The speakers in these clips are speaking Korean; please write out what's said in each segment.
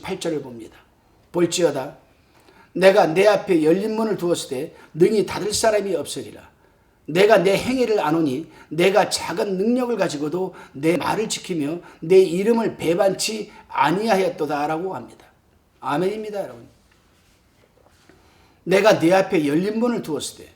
28절을 봅니다. 볼지어다 내가 내 앞에 열린 문을 두었을 때 능히 닫을 사람이 없으리라. 내가 내 행위를 아노니 내가 작은 능력을 가지고도 내 말을 지키며 내 이름을 배반치 아니하였도다 라고 합니다. 아멘입니다, 여러분. 내가 내 앞에 열린 문을 두었을 때,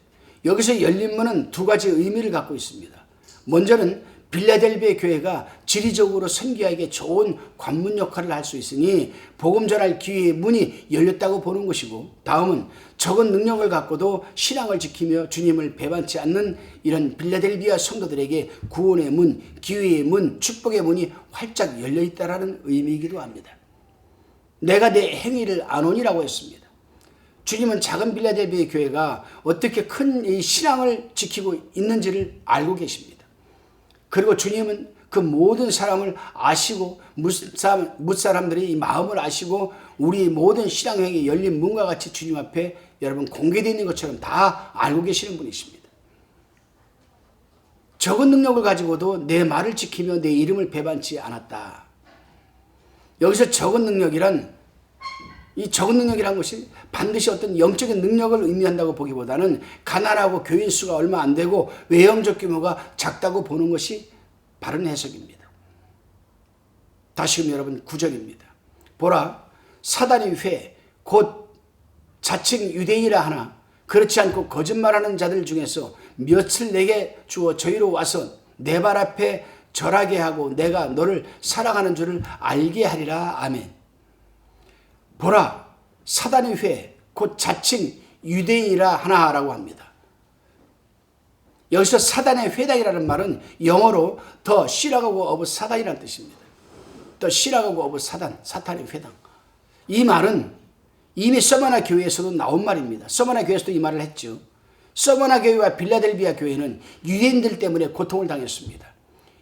여기서 열린 문은 두 가지 의미를 갖고 있습니다. 먼저는 빌라델비아 교회가 지리적으로 선교하기에 좋은 관문 역할을 할 수 있으니 복음 전할 기회의 문이 열렸다고 보는 것이고, 다음은 적은 능력을 갖고도 신앙을 지키며 주님을 배반치 않는 이런 빌라델비아 성도들에게 구원의 문, 기회의 문, 축복의 문이 활짝 열려 있다는 의미이기도 합니다. 내가 내 행위를 아노니라고 했습니다. 주님은 작은 빌라델비아 교회가 어떻게 큰 이 신앙을 지키고 있는지를 알고 계십니다. 그리고 주님은 그 모든 사람을 아시고 뭇사람들의 이 마음을 아시고 우리 모든 신앙행위 열린 문과 같이 주님 앞에 여러분 공개되어 있는 것처럼 다 알고 계시는 분이십니다. 적은 능력을 가지고도 내 말을 지키며 내 이름을 배반치 않았다. 여기서 적은 능력이란 이 적은 능력이라는 것이 반드시 어떤 영적인 능력을 의미한다고 보기보다는 가난하고 교인 수가 얼마 안 되고 외형적 규모가 작다고 보는 것이 바른 해석입니다. 다시금 여러분 9절입니다. 보라 사단의 회 곧 자칭 유대인이라 하나 그렇지 않고 거짓말하는 자들 중에서 몇을 내게 주어 저희로 와서 내 발 앞에 절하게 하고 내가 너를 사랑하는 줄을 알게 하리라. 아멘. 보라 사단의 회 곧 자칭 유대인이라 하나라고 합니다. 여기서 사단의 회당이라는 말은 영어로 The Synagogue of Satan이라는 뜻입니다. The Synagogue of Satan, 사탄의 회당. 이 말은 이미 서머나 교회에서도 나온 말입니다. 서머나 교회에서도 이 말을 했죠. 서머나 교회와 빌라델비아 교회는 유대인들 때문에 고통을 당했습니다.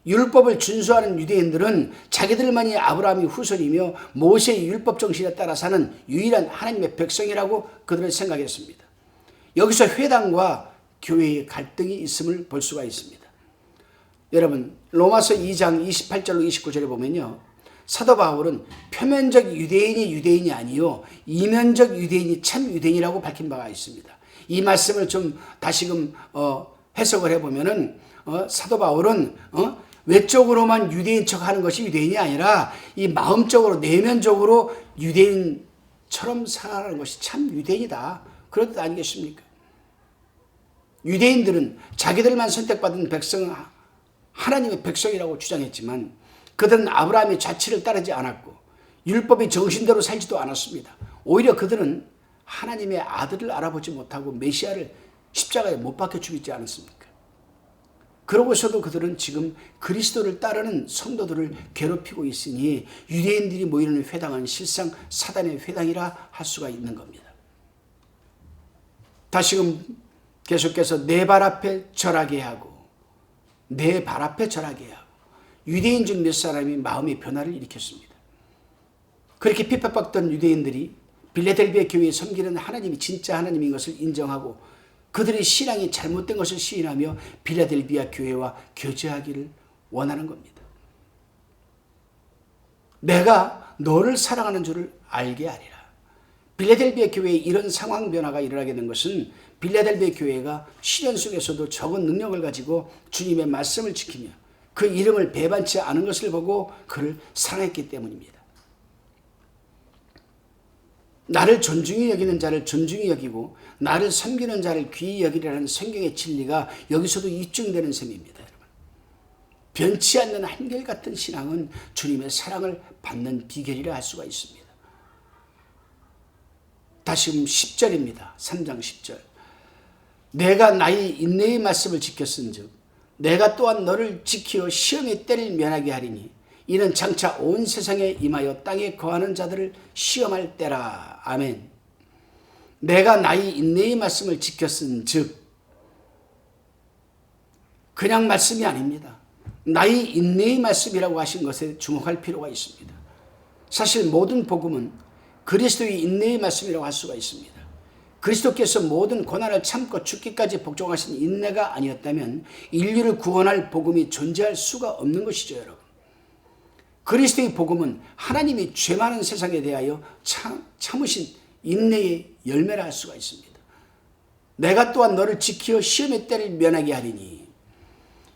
율법을 준수하는 유대인들은 자기들만이 아브라함의 후손이며 모세의 율법 정신에 따라 사는 유일한 하나님의 백성이라고 그들은 생각했습니다. 여기서 회당과 교회의 갈등이 있음을 볼 수가 있습니다. 여러분 로마서 2장 28절로 29절에 보면요. 사도 바울은 표면적 유대인이 아니요 이면적 유대인이 참 유대인이라고 밝힌 바가 있습니다. 이 말씀을 좀 다시금 해석을 해보면은 사도 바울은 외적으로만 유대인 척하는 것이 유대인이 아니라 이 마음적으로 내면적으로 유대인처럼 살아가는 것이 참 유대인이다. 그런 뜻 아니겠습니까? 유대인들은 자기들만 선택받은 백성, 하나님의 백성이라고 주장했지만 그들은 아브라함의 자치를 따르지 않았고 율법의 정신대로 살지도 않았습니다. 오히려 그들은 하나님의 아들을 알아보지 못하고 메시아를 십자가에 못 박혀 죽이지 않았습니까? 그러고서도 그들은 지금 그리스도를 따르는 성도들을 괴롭히고 있으니 유대인들이 모이는 회당은 실상 사단의 회당이라 할 수가 있는 겁니다. 다시금 계속해서 내 발 앞에 절하게 하고 내 발 앞에 절하게 하고 유대인 중 몇 사람이 마음의 변화를 일으켰습니다. 그렇게 핍박받던 유대인들이 빌라델비아 교회에 섬기는 하나님이 진짜 하나님인 것을 인정하고 그들의 신앙이 잘못된 것을 시인하며 빌라델비아 교회와 교제하기를 원하는 겁니다. 내가 너를 사랑하는 줄을 알게 하리라. 빌라델비아 교회에 이런 상황 변화가 일어나게 된 것은 빌라델비아 교회가 시련 속에서도 적은 능력을 가지고 주님의 말씀을 지키며 그 이름을 배반치 않은 것을 보고 그를 사랑했기 때문입니다. 나를 존중히 여기는 자를 존중히 여기고 나를 섬기는 자를 귀히 여기라는 성경의 진리가 여기서도 입증되는 셈입니다. 여러분. 변치 않는 한결같은 신앙은 주님의 사랑을 받는 비결이라 할 수가 있습니다. 다시금 10절입니다. 3장 10절. 내가 나의 인내의 말씀을 지켰은즉 내가 또한 너를 지키어 시험의 때를 면하게 하리니 이는 장차 온 세상에 임하여 땅에 거하는 자들을 시험할 때라. 아멘. 내가 나의 인내의 말씀을 지켰은즉 그냥 말씀이 아닙니다. 나의 인내의 말씀이라고 하신 것에 주목할 필요가 있습니다. 사실 모든 복음은 그리스도의 인내의 말씀이라고 할 수가 있습니다. 그리스도께서 모든 고난을 참고 죽기까지 복종하신 인내가 아니었다면 인류를 구원할 복음이 존재할 수가 없는 것이죠, 여러분. 그리스도의 복음은 하나님이 죄 많은 세상에 대하여 참으신 인내의 열매라 할 수가 있습니다. 내가 또한 너를 지키어 시험의 때를 면하게 하리니.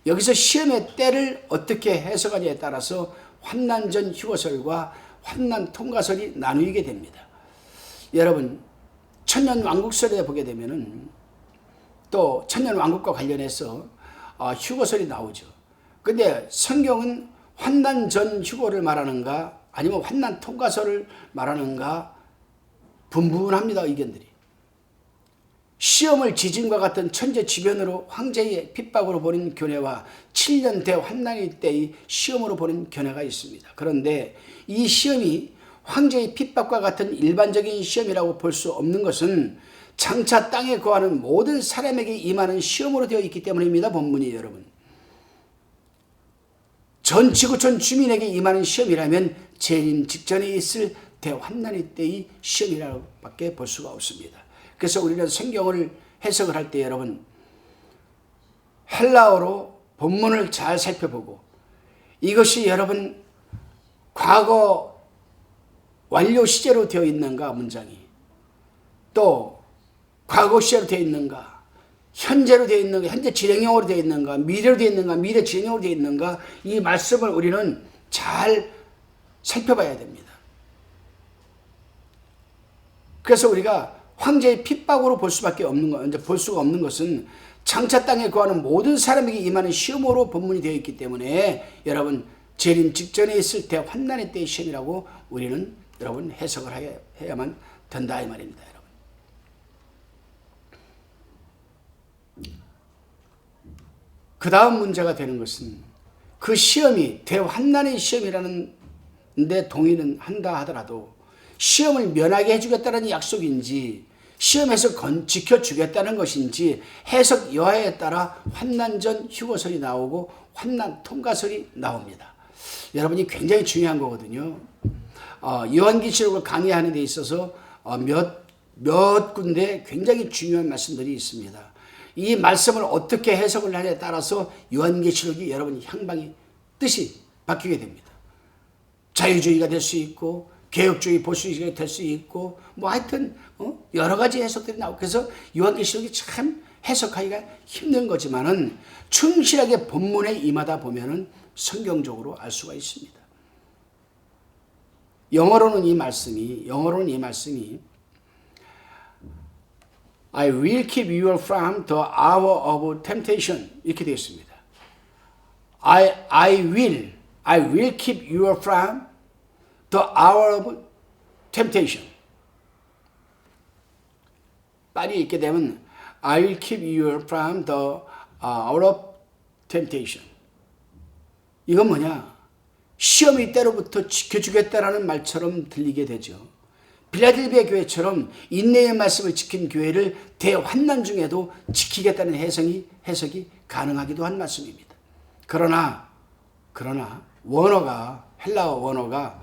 여기서 시험의 때를 어떻게 해석하냐에 따라서 환난 전 휴거설과 환난 통과설이 나누게 됩니다. 여러분, 천년왕국설에 보게 되면은 또 천년왕국과 관련해서 휴거설이 나오죠. 근데 성경은 환난 전 휴거를 말하는가 아니면 환난 통과설을 말하는가 분분합니다, 의견들이. 시험을 지진과 같은 천재지변으로 황제의 핍박으로 보는 견해와 7년 대환난일 때의 시험으로 보는 견해가 있습니다. 그런데 이 시험이 황제의 핍박과 같은 일반적인 시험이라고 볼 수 없는 것은 장차 땅에 거하는 모든 사람에게 임하는 시험으로 되어 있기 때문입니다. 본문이 여러분. 전 지구촌 주민에게 임하는 시험이라면 재림 직전에 있을 대환난의 때의 시험이라고 밖에 볼 수가 없습니다. 그래서 우리는 성경을 해석을 할 때 여러분, 헬라어로 본문을 잘 살펴보고 이것이 여러분 과거 완료 시제로 되어 있는가, 문장이 또 과거 시제로 되어 있는가, 현재로 되어 있는가, 현재 진행형으로 되어 있는가, 미래로 되어 있는가, 미래 진행형으로 되어 있는가, 이 말씀을 우리는 잘 살펴봐야 됩니다. 그래서 우리가 황제의 핍박으로 볼 수밖에 없는 것, 이제 볼 수가 없는 것은 장차 땅에 거하는 모든 사람에게 임하는 시험으로 본문이 되어 있기 때문에 여러분, 재림 직전에 있을 때 환난의 때의 시험이라고 우리는 여러분 해석을 해야만 된다 이 말입니다. 여러분, 그 다음 문제가 되는 것은 그 시험이 대환난의 시험이라는 데 동의는 한다 하더라도 시험을 면하게 해주겠다는 약속인지 시험에서 지켜주겠다는 것인지 해석 여하에 따라 환난 전 휴거설이 나오고 환난 통과설이 나옵니다. 여러분이 굉장히 중요한 거거든요. 요한계시록을 강의하는 데 있어서 몇 군데 굉장히 중요한 말씀들이 있습니다. 이 말씀을 어떻게 해석을 하냐에 따라서 요한계시록이 여러분 향방이 뜻이 바뀌게 됩니다. 자유주의가 될 수 있고 개혁주의 보수주의가 될 수 있고 뭐 하여튼 여러 가지 해석들이 나오고, 그래서 요한계시록이 참 해석하기가 힘든 거지만은 충실하게 본문에 임하다 보면은 성경적으로 알 수가 있습니다. 영어로는 이 말씀이 I will keep you from the hour of temptation 이렇게 되어 있습니다. I will keep you from the hour of temptation. 빨리 읽게 되면 I will keep you from the hour of temptation. 이건 뭐냐? 시험의 때로부터 지켜주겠다라는 말처럼 들리게 되죠. 빌라델비아 교회처럼 인내의 말씀을 지킨 교회를 대환난 중에도 지키겠다는 해석이 가능하기도 한 말씀입니다. 그러나 원어가, 헬라어 원어가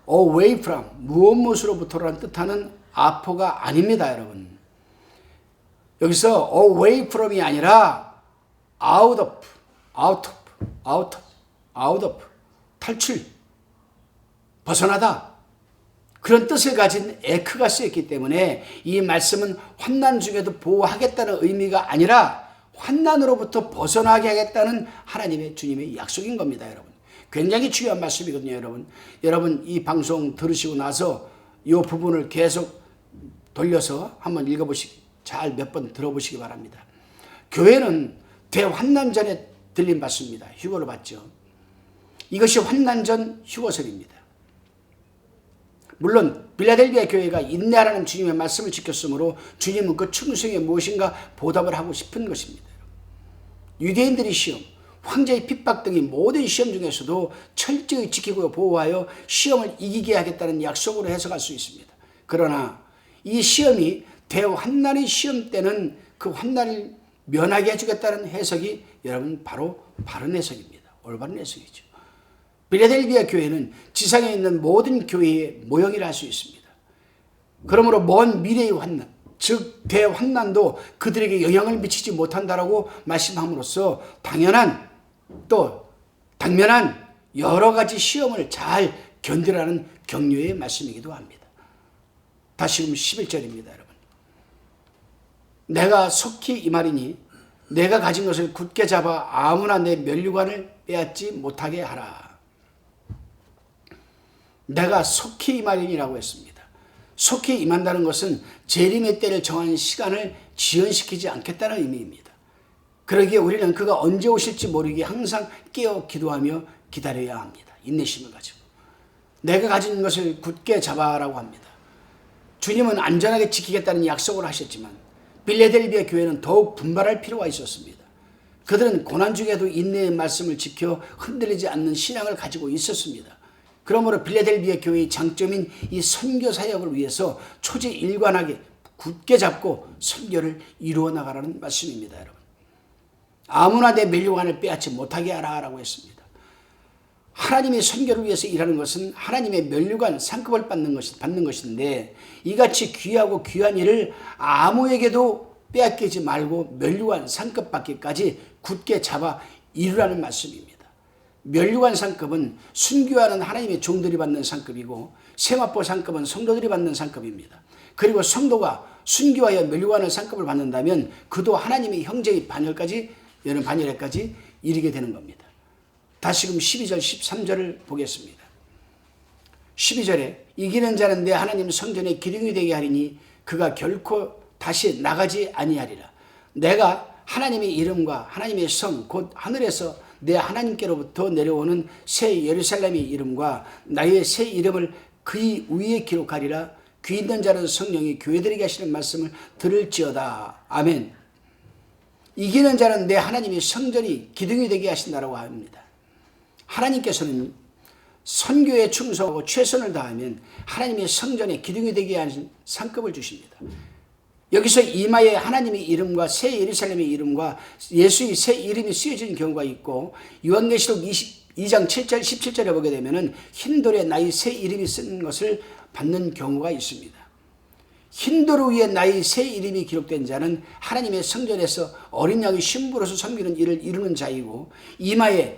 away from, 무엇으로부터라는 뜻하는 아포가 아닙니다, 여러분. 여기서 away from이 아니라 out of, 탈출, 벗어나다. 그런 뜻을 가진 에크가 쓰였기 때문에 이 말씀은 환난 중에도 보호하겠다는 의미가 아니라 환난으로부터 벗어나게 하겠다는 하나님의 주님의 약속인 겁니다, 여러분. 굉장히 중요한 말씀이거든요, 여러분. 여러분 이 방송 들으시고 나서 이 부분을 계속 돌려서 한번 잘 몇 번 들어보시기 바랍니다. 교회는 대환난 전에 들림 받습니다. 휴거를 받죠. 이것이 환난 전 휴거설입니다. 물론 빌라델비아 교회가 인내하라는 주님의 말씀을 지켰으므로 주님은 그 충성이 무엇인가 보답을 하고 싶은 것입니다. 유대인들의 시험, 황제의 핍박 등의 모든 시험 중에서도 철저히 지키고 보호하여 시험을 이기게 하겠다는 약속으로 해석할 수 있습니다. 그러나 이 시험이 대환난의 시험 때는 그 환난을 면하게 해주겠다는 해석이 여러분 바로 바른 해석입니다. 올바른 해석이죠. 빌라델비아 교회는 지상에 있는 모든 교회의 모형이라 할 수 있습니다. 그러므로 먼 미래의 환난, 즉 대환난도 그들에게 영향을 미치지 못한다라고 말씀함으로써 당면한 여러 가지 시험을 잘 견디라는 격려의 말씀이기도 합니다. 다시금 11절입니다, 여러분. 내가 속히 이 말이니 내가 가진 것을 굳게 잡아 아무나 내 면류관을 빼앗지 못하게 하라. 내가 속히 임하리니라고 했습니다. 속히 임한다는 것은 재림의 때를 정한 시간을 지연시키지 않겠다는 의미입니다. 그러기에 우리는 그가 언제 오실지 모르게 항상 깨어 기도하며 기다려야 합니다. 인내심을 가지고. 내가 가진 것을 굳게 잡아라고 합니다. 주님은 안전하게 지키겠다는 약속을 하셨지만 빌레델비아 교회는 더욱 분발할 필요가 있었습니다. 그들은 고난 중에도 인내의 말씀을 지켜 흔들리지 않는 신앙을 가지고 있었습니다. 그러므로 빌레델비아 교회의 장점인 이 선교 사역을 위해서 초지일관하게 굳게 잡고 선교를 이루어 나가라는 말씀입니다, 여러분. 아무나 내 면류관을 빼앗지 못하게 하라라고 했습니다. 하나님의 선교를 위해서 일하는 것은 하나님의 면류관 상급을 받는 것인데 이같이 귀하고 귀한 일을 아무에게도 빼앗기지 말고 면류관 상급 받기까지 굳게 잡아 이루라는 말씀입니다. 면류관 상급은 순교하는 하나님의 종들이 받는 상급이고 세마포 상급은 성도들이 받는 상급입니다. 그리고 성도가 순교하여 면류관의 상급을 받는다면 그도 하나님의 형제의 반열에까지 이르게 되는 겁니다. 다시금 12절 13절을 보겠습니다. 12절에 이기는 자는 내 하나님 성전의 기둥이 되게 하리니 그가 결코 다시 나가지 아니하리라. 내가 하나님의 이름과 하나님의 성 곧 하늘에서 내 하나님께로부터 내려오는 새 예루살렘의 이름과 나의 새 이름을 그의 위에 기록하리라. 귀 있는 자는 성령이 교회들에게 하시는 말씀을 들을지어다. 아멘. 이기는 자는 내 하나님의 성전이 기둥이 되게 하신다라고 합니다. 하나님께서는 선교에 충성하고 최선을 다하면 하나님의 성전에 기둥이 되게 하신 상급을 주십니다. 여기서 이마에 하나님의 이름과 새 예루살렘의 이름과 예수의 새 이름이 쓰여진 경우가 있고 요한계시록 22장 7절 17절에 보게 되면 흰돌에 나의 새 이름이 쓴 것을 받는 경우가 있습니다. 흰돌 위에 나의 새 이름이 기록된 자는 하나님의 성전에서 어린 양의 신부로서 섬기는 일을 이루는 자이고 이마에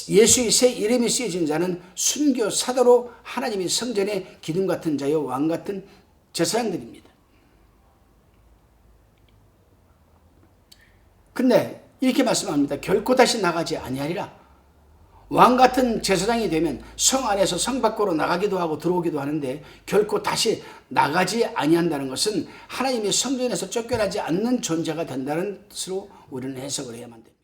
예수의 새 이름이 쓰여진 자는 순교 사도로 하나님의 성전의 기둥 같은 자요 왕 같은 제사장들입니다. 근데 이렇게 말씀합니다. 결코 다시 나가지 아니하리라. 왕 같은 제사장이 되면 성 안에서 성 밖으로 나가기도 하고 들어오기도 하는데 결코 다시 나가지 아니한다는 것은 하나님의 성전에서 쫓겨나지 않는 존재가 된다는 뜻으로 우리는 해석을 해야만 됩니다.